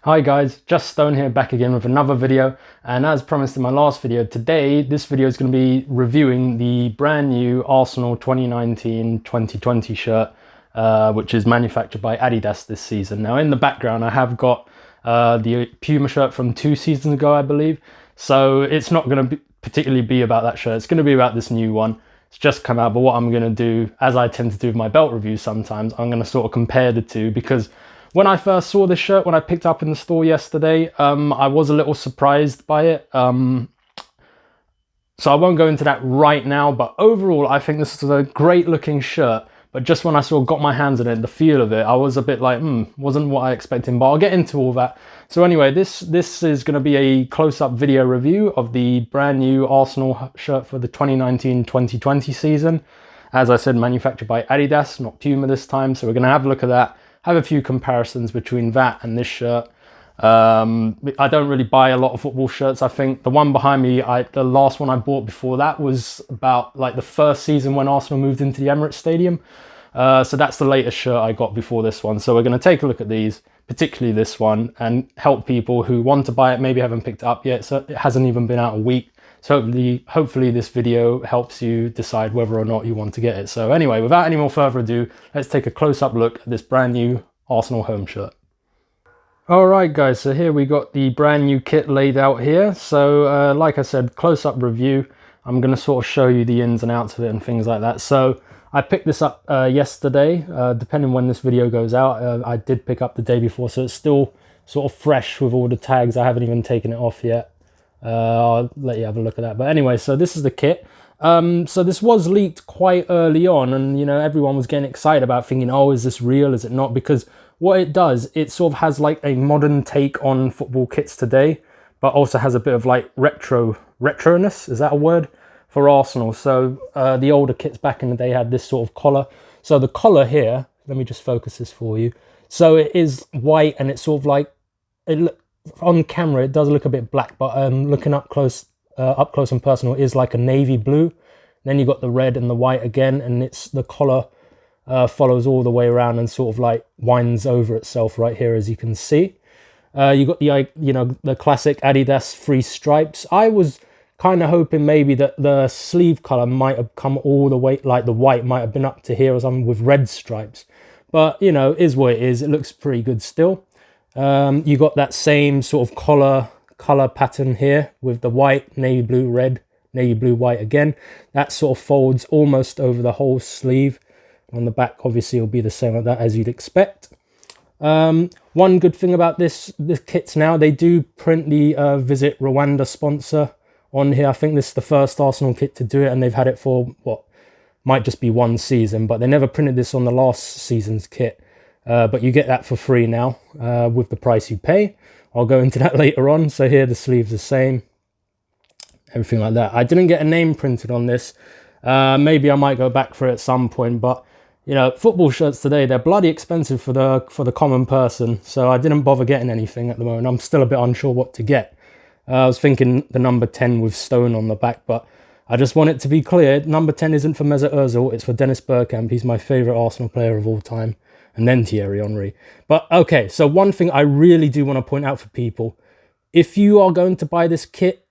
Hi guys, Just Stone here, back again with another video, and as promised in my last video, today this video is going to be reviewing the brand new Arsenal 2019-2020 shirt, which is manufactured by Adidas this season. Now in the background I have got the Puma shirt from 2 seasons ago, I believe, so it's not going to particularly be about that shirt. It's going to be about this new one. It's just come out, but what I'm going to do, as I tend to do with my belt reviews sometimes, I'm going to sort of compare the two, because when I first saw this shirt, when I picked it up in the store yesterday, I was a little surprised by it. So I won't go into that right now, but overall, I think this is a great looking shirt. But just when I sort of got my hands on it, the feel of it, I was a bit like, wasn't what I expected, but I'll get into all that. So anyway, this is going to be a close-up video review of the brand new Arsenal shirt for the 2019-2020 season. As I said, manufactured by Adidas, not Puma this time. So we're going to have a look at that. Have a few comparisons between that and this shirt. I don't really buy a lot of football shirts. I think the one behind me, the last one I bought before that was about like the first season when Arsenal moved into the Emirates Stadium. So that's the latest shirt I got before this one. So we're going to take a look at these, particularly this one, and help people who want to buy it, maybe haven't picked it up yet. So it hasn't even been out a week. So hopefully this video helps you decide whether or not you want to get it. So anyway, without any more further ado, let's take a close-up look at this brand new Arsenal home shirt. Alright guys, so here we got the brand new kit laid out here. So like I said, close-up review. I'm going to sort of show you the ins and outs of it and things like that. So I picked this up yesterday, depending when this video goes out. I did pick up the day before, so it's still sort of fresh with all the tags. I haven't even taken it off yet. I'll let you have a look at that. But anyway, so this is the kit. So this was leaked quite early on, and you know, everyone was getting excited about thinking, oh, is this real, is it not? Because what it does, it sort of has like a modern take on football kits today, but also has a bit of like retroness, is that a word, for Arsenal. So the older kits back in the day had this sort of collar. So the collar here, let me just focus this for you. So it is white, and it's sort of like, on camera it does look a bit black, but looking up close and personal, is like a navy blue. Then you got the red and the white again, and it's the collar follows all the way around and sort of like winds over itself right here, as you can see. You got the classic Adidas 3 stripes. I was kind of hoping maybe that the sleeve color might have come all the way, like the white might have been up to here or something with red stripes, but you know, is what it is. It looks pretty good still. You got that same sort of color pattern here with the white, navy blue, red, navy blue, white again. That sort of folds almost over the whole sleeve. On the back, obviously, it'll be the same like that, as you'd expect. One good thing about this kits now, they do print the Visit Rwanda sponsor on here. I think this is the first Arsenal kit to do it, and they've had it for what might just be 1 season, but they never printed this on the last season's kit. But you get that for free now with the price you pay. I'll go into that later on. So here the sleeve's the same, everything like that. I didn't get a name printed on this. Maybe I might go back for it at some point, but you know, football shirts today, they're bloody expensive for the common person. So I didn't bother getting anything at the moment. I'm still a bit unsure what to get. I was thinking the number 10 with stone on the back, but I just want it to be clear, number 10 isn't for Mesut Ozil, it's for Dennis Bergkamp. He's my favourite Arsenal player of all time. And then Thierry Henry. But okay, so one thing I really do want to point out for people, if you are going to buy this kit,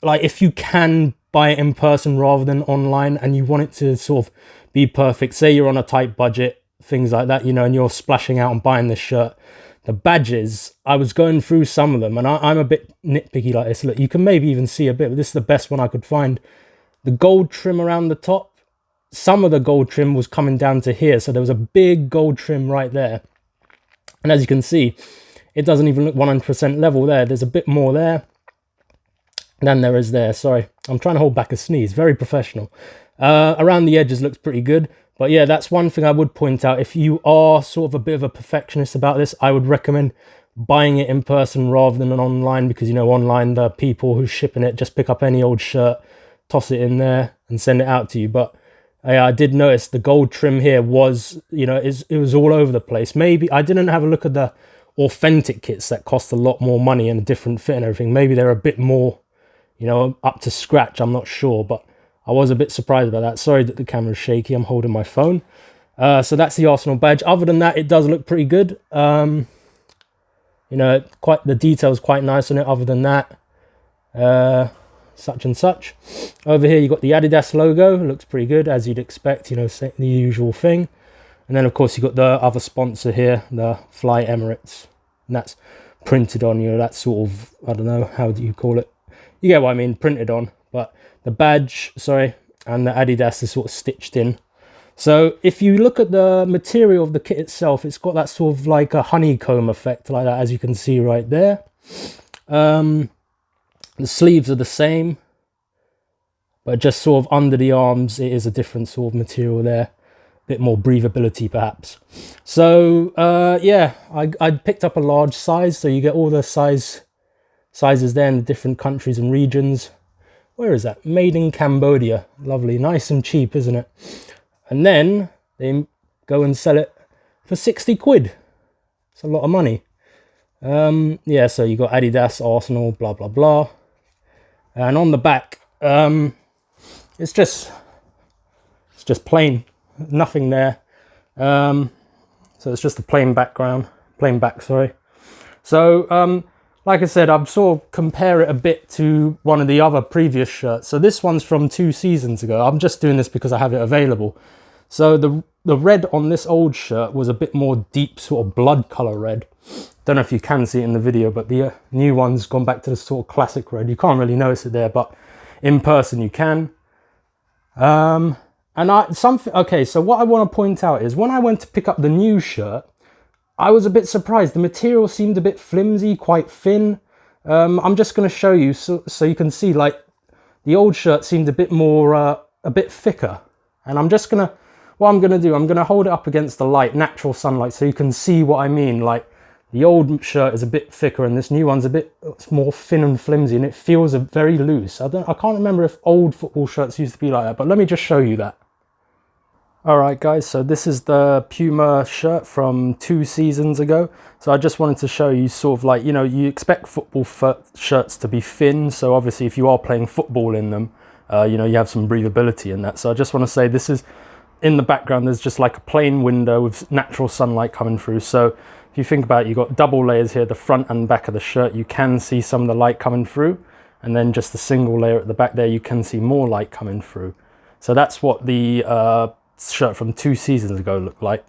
like if you can buy it in person rather than online, and you want it to sort of be perfect, say you're on a tight budget, things like that, you know, and you're splashing out and buying this shirt, the badges, I was going through some of them, and I'm a bit nitpicky like this. Look, you can maybe even see a bit, but this is the best one I could find. The gold trim around the top, some of the gold trim was coming down to here, so there was a big gold trim right there, and as you can see, it doesn't even look 100% level there. There's a bit more there than there is there. Sorry, I'm trying to hold back a sneeze. Very professional. Around the edges looks pretty good, but yeah, that's one thing I would point out. If you are sort of a bit of a perfectionist about this, I would recommend buying it in person rather than online, because you know, online the people who's shipping it just pick up any old shirt, toss it in there and send it out to you. But I did notice the gold trim here was, you know, it was all over the place. Maybe I didn't have a look at the authentic kits that cost a lot more money and a different fit and everything. Maybe they're a bit more, you know, up to scratch. I'm not sure, but I was a bit surprised about that. Sorry that the camera's shaky. I'm holding my phone. So that's the Arsenal badge. Other than that, it does look pretty good. You know, quite the detail's quite nice on it. Other than that, such and such. Over here you got the Adidas logo. Looks pretty good, as you'd expect. You know, the usual thing. And then of course you got the other sponsor here, the Fly Emirates, and that's printed on, you know, that sort of, I don't know, how do you call it? You get what I mean, printed on. But the badge, sorry, and the Adidas is sort of stitched in. So if you look at the material of the kit itself, it's got that sort of like a honeycomb effect like that, as you can see right there. The sleeves are the same, but just sort of under the arms, it is a different sort of material there. Bit more breathability perhaps. So yeah, I picked up a large size, so you get all the sizes there in the different countries and regions. Where is that? Made in Cambodia. Lovely, nice and cheap, isn't it? And then they go and sell it for 60 quid. It's a lot of money. Yeah, so you got Adidas, Arsenal, blah blah blah, and on the back it's just plain, nothing there. So it's just a plain background, plain back, sorry. So like I said, I've sort of compare it a bit to one of the other previous shirts. So this one's from 2 seasons ago. I'm just doing this because I have it available. So the red on this old shirt was a bit more deep, sort of blood color red. Don't know if you can see it in the video, but the new one's gone back to the sort of classic red. You can't really notice it there, but in person you can. Okay, so what I want to point out is when I went to pick up the new shirt, I was a bit surprised. The material seemed a bit flimsy, quite thin. I'm just going to show you so you can see, like, the old shirt seemed a bit more, a bit thicker. And what I'm going to do, I'm going to hold it up against the light, natural sunlight, so you can see what I mean. Like, the old shirt is a bit thicker and this new one's it's more thin and flimsy, and it feels very loose. I can't remember if old football shirts used to be like that, but let me just show you that. Alright guys, so this is the Puma shirt from 2 seasons ago. So I just wanted to show you sort of like, you know, you expect football shirts to be thin. So obviously if you are playing football in them, you know, you have some breathability in that. So I just want to say this is, in the background, there's just like a plain window with natural sunlight coming through. So if you think about it, you've got double layers here, the front and back of the shirt. You can see some of the light coming through. And then just a single layer at the back there, you can see more light coming through. So that's what the shirt from 2 seasons ago looked like.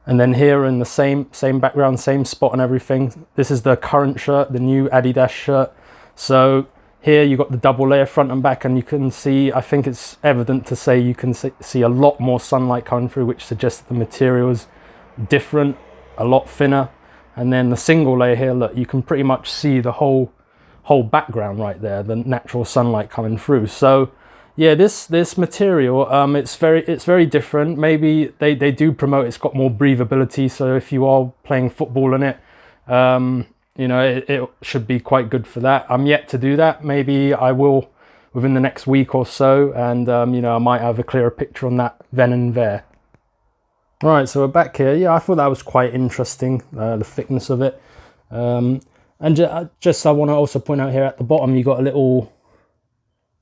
And then here in the same background, same spot and everything, this is the current shirt, the new Adidas shirt. So here you got the double layer front and back, and you can see, I think it's evident to say you can see a lot more sunlight coming through, which suggests the material is different, a lot thinner. And then the single layer here, look, you can pretty much see the whole background right there, the natural sunlight coming through. So yeah, this material, it's very different. Maybe they do promote it's got more breathability, so if you are playing football in it, you know, it should be quite good for that. I'm yet to do that. Maybe I will within the next week or so, and you know, I might have a clearer picture on that then and there. All right, so we're back here. Yeah, I thought that was quite interesting, the thickness of it. And just I want to also point out here at the bottom, you got a little,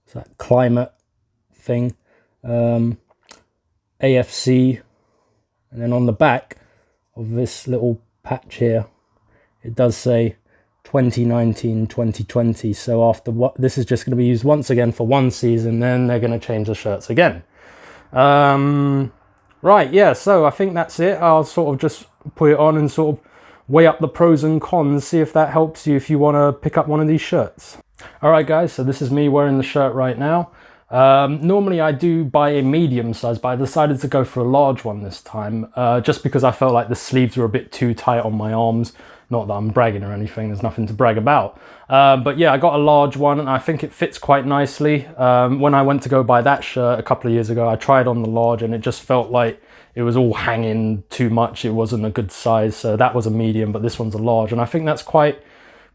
what's that, climate thing, AFC, and then on the back of this little patch here, it does say 2019-2020. So after what, this is just going to be used once again for 1 season, then they're going to change the shirts again. Right, yeah, so I think that's it. I'll sort of just put it on and sort of weigh up the pros and cons, see if that helps you if you want to pick up one of these shirts. All right guys, so this is me wearing the shirt right now. Normally I do buy a medium size, but I decided to go for a large one this time, just because I felt like the sleeves were a bit too tight on my arms. Not that I'm bragging or anything, there's nothing to brag about. But yeah, I got a large one and I think it fits quite nicely. When I went to go buy that shirt a couple of years ago, I tried on the large and it just felt like it was all hanging too much. It wasn't a good size, so that was a medium, but this one's a large, and I think that's quite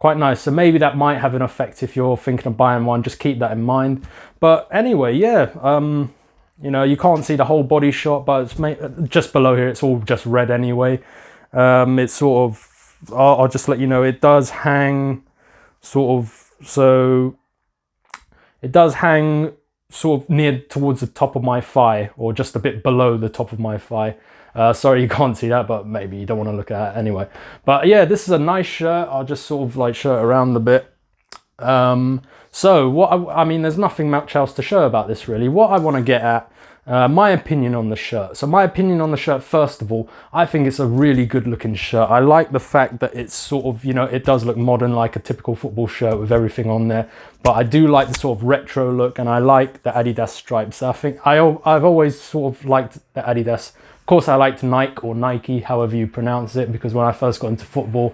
nice. So maybe that might have an effect if you're thinking of buying one. Just keep that in mind. But anyway, yeah, you know, you can't see the whole body shot, but it's just below here, it's all just red anyway. It's sort of, I'll just let you know, it does hang sort of, so it does hang sort of near towards the top of my thigh, or just a bit below the top of my thigh. Sorry you can't see that, but maybe you don't want to look at it anyway. But yeah, this is a nice shirt. I'll just sort of like show it around a bit. So what I mean, there's nothing much else to show about this really. What I want to get at, my opinion on the shirt. So my opinion on the shirt, first of all, I think it's a really good looking shirt. I like the fact that it's sort of, you know, it does look modern like a typical football shirt with everything on there. But I do like the sort of retro look, and I like the Adidas stripes. I think I've always sort of liked the Adidas. Of course, I liked Nike or Nike, however you pronounce it, because when I first got into football,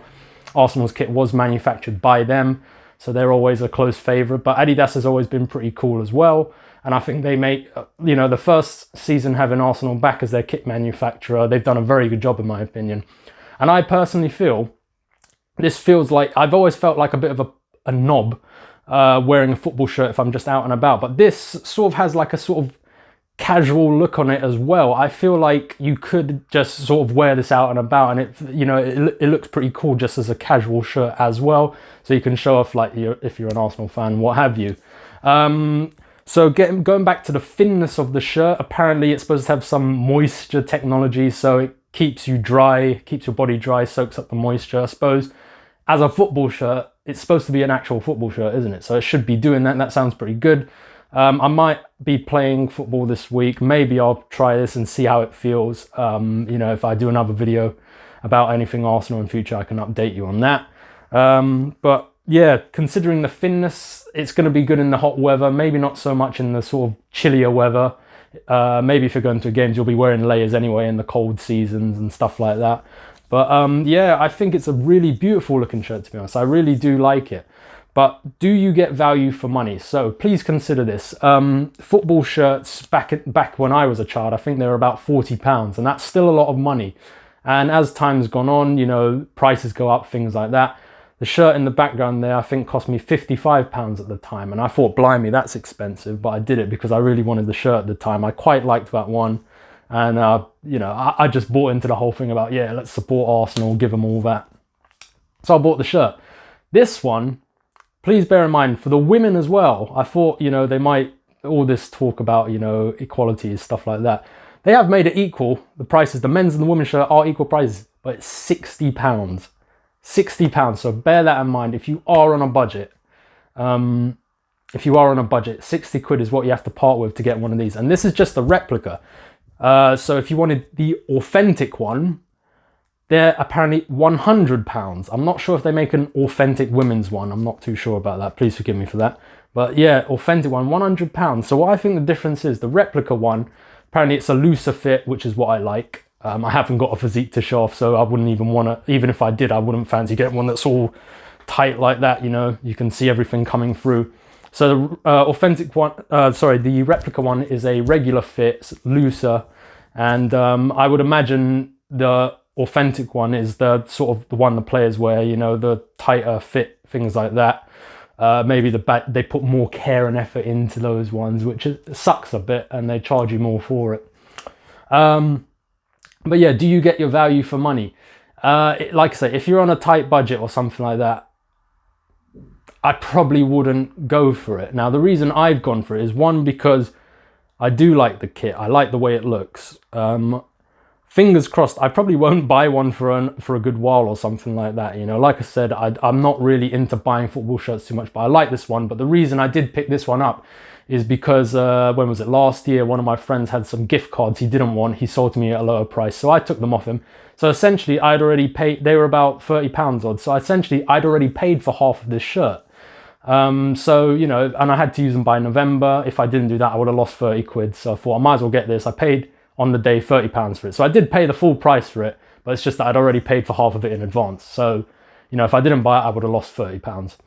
Arsenal's kit was manufactured by them. So they're always a close favourite, but Adidas has always been pretty cool as well. And I think they make, you know, the first season having Arsenal back as their kit manufacturer, they've done a very good job in my opinion. And I personally feel, this feels like, I've always felt like a bit of a knob wearing a football shirt if I'm just out and about. But this sort of has like a sort of casual look on it as well. I feel like you could just sort of wear this out and about, and it, you know, it looks pretty cool just as a casual shirt as well. So you can show off like if you're an Arsenal fan, what have you. So going back to the thinness of the shirt, apparently it's supposed to have some moisture technology, so it keeps you dry, keeps your body dry, soaks up the moisture. I suppose as a football shirt, it's supposed to be an actual football shirt, isn't it? So it should be doing that. That sounds pretty good. I might be playing football this week. Maybe I'll try this and see how it feels. You know, if I do another video about anything Arsenal in future, I can update you on that. But yeah, considering the thinness, it's going to be good in the hot weather. Maybe not so much in the sort of chillier weather. Maybe if you're going to games, you'll be wearing layers anyway in the cold seasons and stuff like that. But yeah, I think it's a really beautiful looking shirt, to be honest. I really do like it. But do you get value for money? So please consider this. Football shirts back when I was a child, I think they were about £40, and that's still a lot of money. And as time's gone on, you know, prices go up, things like that. The shirt in the background there, I think cost me £55 at the time. And I thought, blimey, that's expensive. But I did it because I really wanted the shirt at the time. I quite liked that one. And, you know, I just bought into the whole thing about, yeah, let's support Arsenal, give them all that. So I bought the shirt. This one, please bear in mind, for the women as well, I thought, you know, they might, all this talk about, you know, equality, stuff like that. They have made it equal. The prices, the men's and the women's shirt are equal prices, but it's £60. £60. So bear that in mind. If you are on a budget, 60 quid is what you have to part with to get one of these. And this is just a replica. So if you wanted the authentic one, they're apparently £100. I'm not sure if they make an authentic women's one. I'm not too sure about that. Please forgive me for that. But yeah, authentic one, £100. So what I think the difference is, the replica one, apparently it's a looser fit, which is what I like. I haven't got a physique to show off, so I wouldn't even want to, even if I did, I wouldn't fancy getting one that's all tight like that, you know, you can see everything coming through. So the authentic one, the replica one is a regular fit, it's looser, and I would imagine the authentic one is the sort of the one the players wear, you know, the tighter fit, things like that. Maybe they put more care and effort into those ones, which sucks a bit, and they charge you more for it. But yeah, do you get your value for money? Like I say, if you're on a tight budget or something like that, I probably wouldn't go for it. Now, the reason I've gone for it is, one, because I do like the kit. I like the way it looks. Fingers crossed, I probably won't buy one for a good while or something like that. You know, like I said, I'm not really into buying football shirts too much, but I like this one. But the reason I did pick this one up is because, when was it, last year, one of my friends had some gift cards he didn't want. He sold to me at a lower price, so I took them off him. So essentially, I'd already paid, they were about £30 odd. So essentially, I'd already paid for half of this shirt. So, you know, and I had to use them by November. If I didn't do that, I would have lost 30 quid. So I thought I might as well get this. I paid on the day £30 for it. So I did pay the full price for it, but it's just that I'd already paid for half of it in advance. So, you know, if I didn't buy it, I would have lost £30.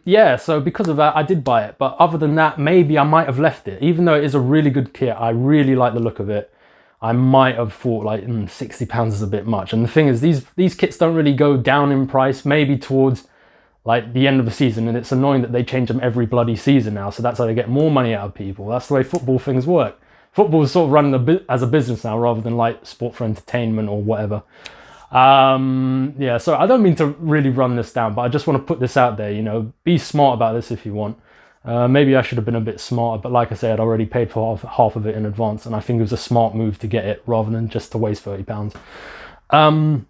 Yeah, so because of that, I did buy it. But other than that, maybe I might have left it. Even though it is a really good kit, I really like the look of it. I might have thought like, £60 is a bit much. And the thing is, these kits don't really go down in price, maybe towards like the end of the season, and it's annoying that they change them every bloody season now, so that's how they get more money out of people. That's the way football things work. Football is sort of run as a business now, rather than like sport for entertainment or whatever. Yeah, so I don't mean to really run this down, but I just want to put this out there, you know, be smart about this if you want. Maybe I should have been a bit smarter, but like I said, I'd already paid for half of it in advance, and I think it was a smart move to get it rather than just to waste £30.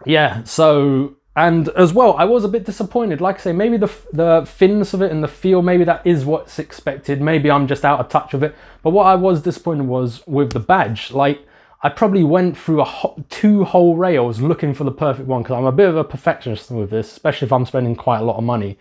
Yeah, so, and as well, I was a bit disappointed. Like I say, maybe the thinness of it and the feel, maybe that is what's expected. Maybe I'm just out of touch with it. But what I was disappointed was with the badge. Like, I probably went through 2 whole rails looking for the perfect one, because I'm a bit of a perfectionist with this, especially if I'm spending quite a lot of money.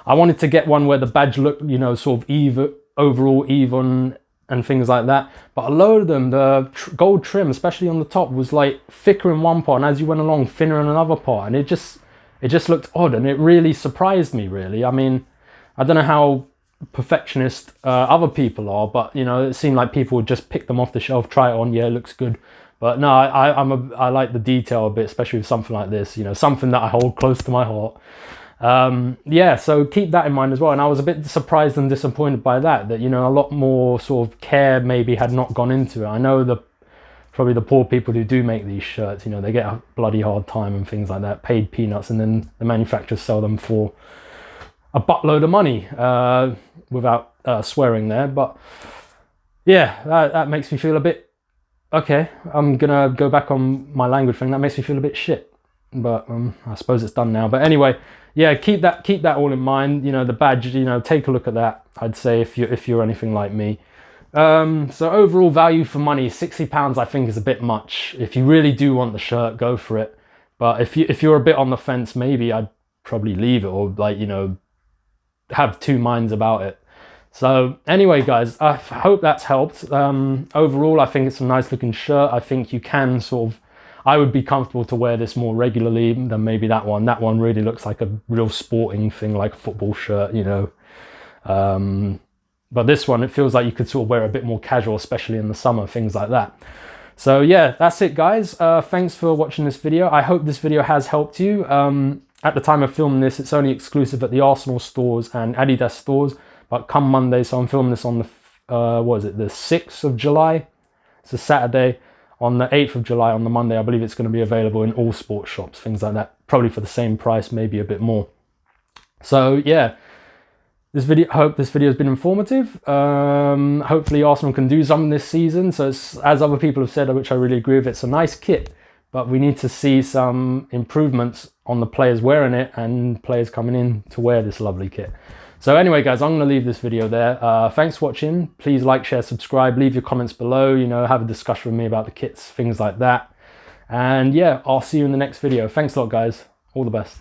I wanted to get one where the badge looked, you know, sort of even, overall even, and things like that. But a load of them, the gold trim, especially on the top, was like thicker in one part, and as you went along, thinner in another part, and it just looked odd, and it really surprised me, really. I mean, I don't know how perfectionist other people are, but you know, it seemed like people would just pick them off the shelf, try it on, yeah, it looks good. But no, I like the detail a bit, especially with something like this, you know, something that I hold close to my heart. Yeah, so keep that in mind as well. And I was a bit surprised and disappointed by that, you know, a lot more sort of care maybe had not gone into it. I know probably the poor people who do make these shirts, you know, they get a bloody hard time and things like that, paid peanuts, and then the manufacturers sell them for a buttload of money, without swearing there. But yeah, that makes me feel a bit, okay, I'm gonna go back on my language thing, that makes me feel a bit shit. But I suppose it's done now. But anyway, yeah, keep that all in mind. You know, the badge, you know, take a look at that, I'd say, if you're anything like me. So overall value for money, £60 I think is a bit much. If you really do want the shirt, go for it. But if you're a bit on the fence, maybe I'd probably leave it, or like, you know, have 2 minds about it. So anyway, guys, I hope that's helped. Overall, I think it's a nice looking shirt. I think you can sort of, I would be comfortable to wear this more regularly than maybe that one. That one really looks like a real sporting thing, like a football shirt, you know. But this one, it feels like you could sort of wear a bit more casual, especially in the summer, things like that. So yeah, that's it, guys. Thanks for watching this video. I hope this video has helped you. At the time of filming this, it's only exclusive at the Arsenal stores and Adidas stores. But come Monday, so I'm filming this on the, what is it, the 6th of July? It's a Saturday. On the 8th of July, on the Monday, I believe it's going to be available in all sports shops, things like that. Probably for the same price, maybe a bit more. So yeah, I hope this video has been informative. Hopefully Arsenal can do something this season. So it's, as other people have said, which I really agree with, it's a nice kit, but we need to see some improvements on the players wearing it and players coming in to wear this lovely kit. So anyway, guys, I'm going to leave this video there. Thanks for watching. Please like, share, subscribe, leave your comments below, you know, have a discussion with me about the kits, things like that. And yeah, I'll see you in the next video. Thanks a lot, guys. All the best.